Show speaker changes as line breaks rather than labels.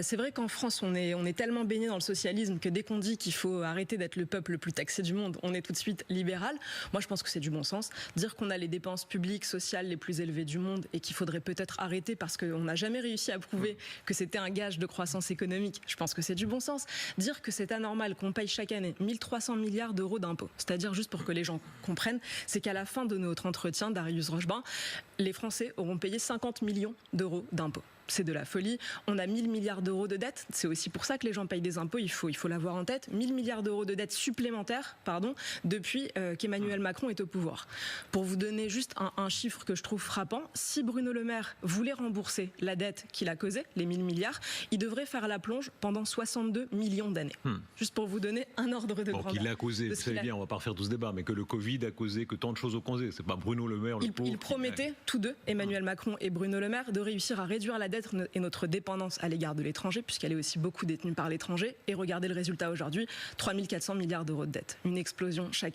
C'est vrai qu'en France, on est tellement baigné dans le socialisme que dès qu'on dit qu'il faut arrêter d'être le peuple le plus taxé du monde, on est tout de suite libéral. Moi, je pense que c'est du bon sens. Dire qu'on a les dépenses publiques, sociales les plus élevées du monde et qu'il faudrait peut-être arrêter parce qu'on n'a jamais réussi à prouver que c'était un gage de croissance économique, je pense que c'est du bon sens. Dire que c'est anormal qu'on paye chaque année 1300 milliards d'euros d'impôts, c'est-à-dire, juste pour que les gens comprennent, c'est qu'à la fin de notre entretien, Darius Rochebain, les Français auront payé 50 millions d'euros d'impôts. C'est de la folie. On a 1000 milliards d'euros de dettes. C'est aussi pour ça que les gens payent des impôts. Il faut l'avoir en tête. 1000 milliards d'euros de dettes supplémentaires, depuis qu'Emmanuel Macron est au pouvoir. Pour vous donner juste un chiffre que je trouve frappant, si Bruno Le Maire voulait rembourser la dette qu'il a causée, les 1000 milliards, il devrait faire la plonge pendant 62 millions d'années. Juste pour vous donner un ordre de grandeur.
Qu'il l'a causé, vous savez bien, on va pas refaire tout ce débat, mais que le Covid a causé, que tant de choses ont causé. C'est pas Bruno Le Maire, le pauvre.
Ils promettaient, tous deux, Emmanuel Macron et Bruno Le Maire, de réussir à réduire la dette et notre dépendance à l'égard de l'étranger, puisqu'elle est aussi beaucoup détenue par l'étranger. Et regardez le résultat aujourd'hui, 3400 milliards d'euros de dette. Une explosion chaque année.